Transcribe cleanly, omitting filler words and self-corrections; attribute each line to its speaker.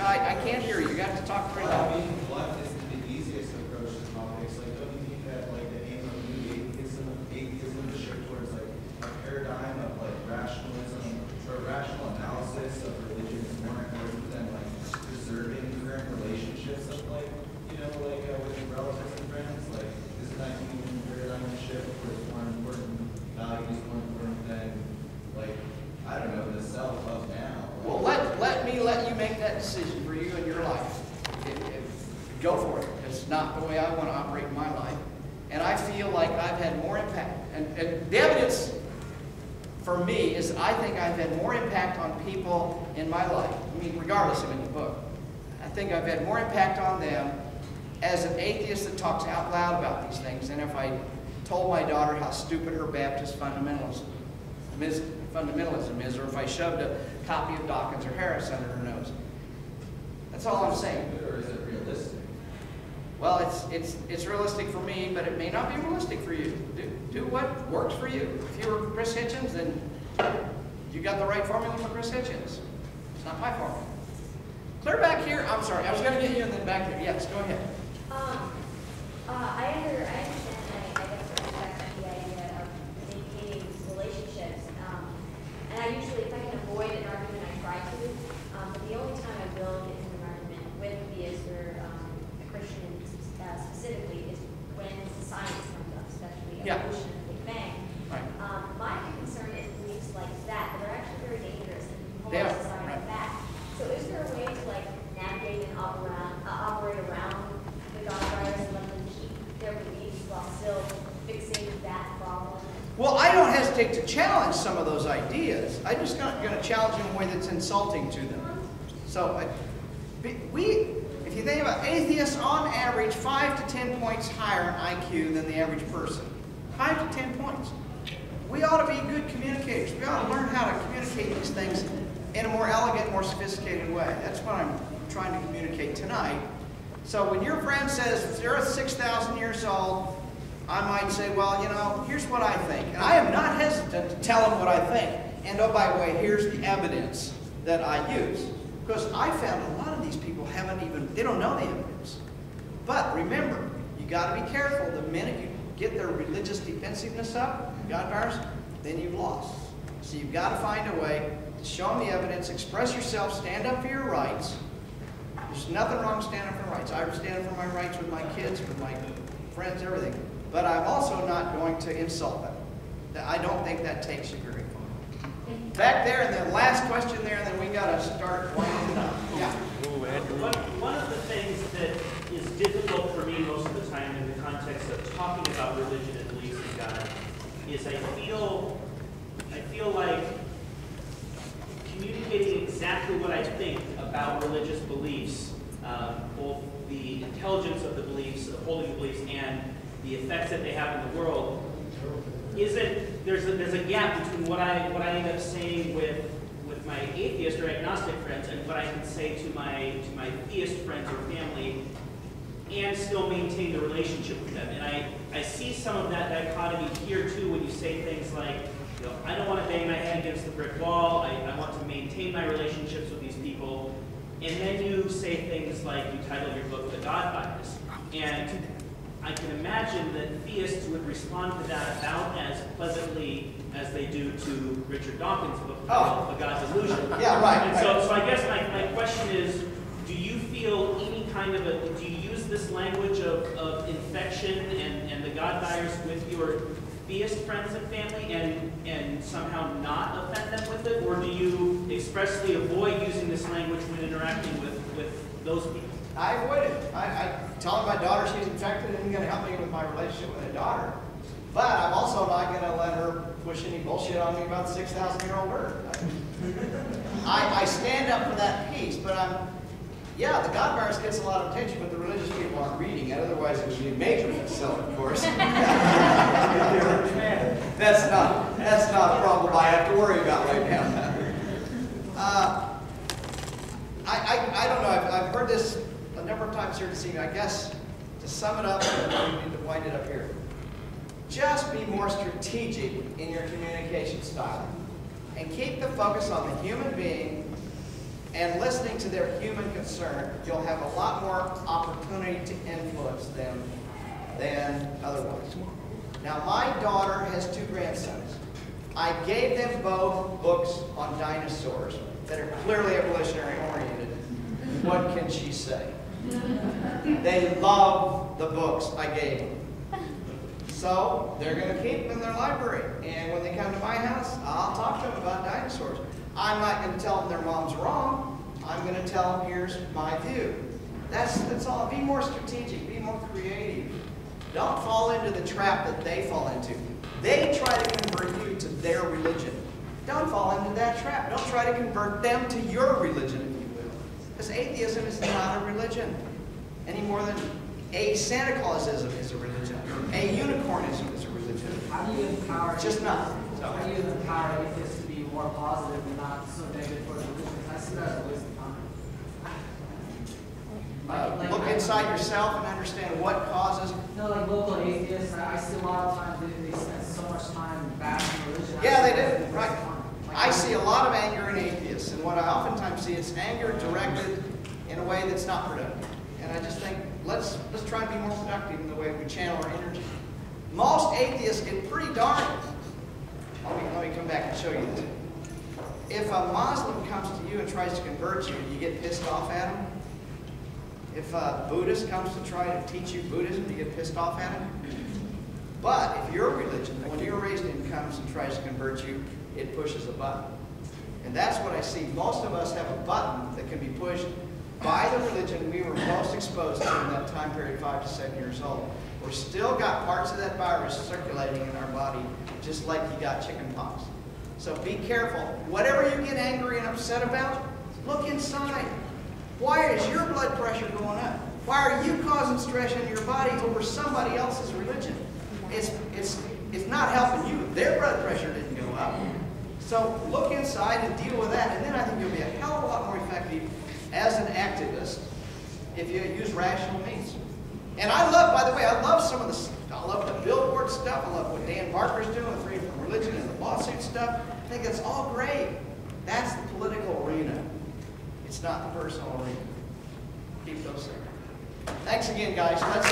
Speaker 1: I can't hear you. You got to talk pretty loud.
Speaker 2: Being blunt isn't the easiest approach to topics. Like, don't you think that like the aim of new atheism is shift towards like a paradigm of like rationalism or rational analysis of religion is more important than like preserving current relationships of like, you know, like with your relatives and friends? Like, isn't that human paradigm shift where it's more important, values more important than like, I don't know, the self of now?
Speaker 1: Well, let me let you make that decision for you in your life. Go for it. It's not the way I want to operate in my life. And I feel like I've had more impact. And the evidence for me is I think I've had more impact on people in my life. I mean, regardless of any book. I think I've had more impact on them as an atheist that talks out loud about these things than if I told my daughter how stupid her Baptist fundamentalism is, or if I shoved a copy of Dawkins or Harris under her nose. That's all I'm saying.
Speaker 2: Or is it realistic?
Speaker 1: Well, it's realistic for me, but it may not be realistic for you. Do what works for you. If you were Chris Hitchens, then you got the right formula for Chris Hitchens. It's not my formula. Clear back here. I'm sorry. I was going to get you and then back here. Yes, go ahead.
Speaker 3: I understand, I guess, respect the idea of maintaining relationships. And I usually, if I can avoid an argument, I try to. But the only time I will get into an argument with theists or a Christian specifically is when science comes up, especially evolution and Big Bang.
Speaker 1: Right.
Speaker 3: My concern is beliefs like that are actually very dangerous and hold
Speaker 1: They
Speaker 3: our
Speaker 1: are.
Speaker 3: society back. So is there a way to like navigate and operate around the God virus and let them keep their beliefs while still fixing that problem?
Speaker 1: Well, I don't hesitate to challenge some of those ideas. I'm just not going to challenge them in a way that's insulting to them. So, if you think about atheists, on average, 5 to 10 points higher in IQ than the average person. 5 to 10 points. We ought to be good communicators. We ought to learn how to communicate these things in a more elegant, more sophisticated way. That's what I'm trying to communicate tonight. So when your friend says the Earth's 6,000 years old, I might say, well, you know, here's what I think. And I am not hesitant to tell them what I think. And oh, by the way, here's the evidence that I use. Because I found a lot of these people they don't know the evidence. But remember, you got to be careful. The minute you get their religious defensiveness up, God virus, then you've lost. So you've got to find a way to show them the evidence, express yourself, stand up for your rights. There's nothing wrong with standing up for rights. I stand up for my rights with my kids, with my friends, everything. But I'm also not going to insult them. I don't think that takes you very far. Back there, and then last question there, and then we got to start winding it up. Yeah.
Speaker 4: One of the things that is difficult for me most of the time in the context of talking about religion and beliefs in God is I feel like communicating exactly what I think about religious beliefs, both the intelligence of the beliefs, of holding the beliefs, and the effects that they have in the world, there's a gap between what I end up saying with my atheist or agnostic friends and what I can say to my theist friends or family and still maintain the relationship with them. And I see some of that dichotomy here too when you say things like, you know, I don't want to bang my head against the brick wall, I want to maintain my relationships with these people. And then you say things like, you title your book The God Virus. And I can imagine that theists would respond to that about as pleasantly as they do to Richard Dawkins' book, A God's Illusion.
Speaker 1: Yeah, right.
Speaker 4: And so I guess my question is, do you feel any kind of do you use this language of infection and the God virus with your theist friends and family and somehow not offend them with it? Or do you expressly avoid using this language when interacting with those people?
Speaker 1: I avoid it. I tell my daughter she's infected and going to help me with my relationship with a daughter. But I'm also not going to let her push any bullshit on me about the 6,000-year-old Earth. I stand up for that piece, but yeah, the God virus gets a lot of attention, but the religious people aren't reading it. Otherwise, it would be a major bestseller, of course. That's not a problem I have to worry about right now. I don't know. I've heard this a number of times here this evening. I guess to sum it up, and we need to wind it up here. Just be more strategic in your communication style, and keep the focus on the human being and listening to their human concern, you'll have a lot more opportunity to influence them than otherwise. Now, my daughter has 2 grandsons. I gave them both books on dinosaurs that are clearly evolutionary oriented. What can she say? They love the books I gave them. So they're going to keep them in their library. And when they come to my house, I'll talk to them about dinosaurs. I'm not going to tell them their mom's wrong. I'm going to tell them, here's my view. That's all. Be more strategic. Be more creative. Don't fall into the trap that they fall into. They try to convert you to their religion. Don't fall into that trap. Don't try to convert them to your religion, if you will. Because atheism is not a religion any more than a Santa Clausism is a religion. A unicornism is a religion.
Speaker 5: How do you empower?
Speaker 1: It's just not.
Speaker 5: How do you empower atheists to be more positive and not so negative towards religion? I see that as a waste of time.
Speaker 1: Look inside yourself and understand what causes.
Speaker 5: No, like local atheists, I see a lot of times they spend so much time bashing religion.
Speaker 1: Yeah, they do. Right. I see a lot of anger in atheists, and what I oftentimes see is anger directed in a way that's not productive. And I just think let's try and be more productive in the way we channel our energy. Most atheists get pretty dark. Let me come back and show you this. If a Muslim comes to you and tries to convert you, you get pissed off at him. If a Buddhist comes to try to teach you Buddhism, you get pissed off at him. But if your religion, when you're raised in, comes and tries to convert you, it pushes a button. And that's what I see. Most of us have a button that can be pushed by the religion we were most exposed to in that time period, 5 to 7 years old. We're still got parts of that virus circulating in our body, just like you got chicken pox. So be careful. Whatever you get angry and upset about, look inside. Why is your blood pressure going up? Why are you causing stress in your body over somebody else's religion? It's not helping you. Their blood pressure didn't go up. So look inside and deal with that, and then I think you'll be a hell of a lot more effective as an activist if you use rational means. And I love, by the way, I love some of the, I love the billboard stuff. I love what Dan Barker's doing with Freedom from Religion and the lawsuit stuff. I think it's all great. That's the political arena. It's not the personal arena. Keep those separate. Thanks again, guys. Let's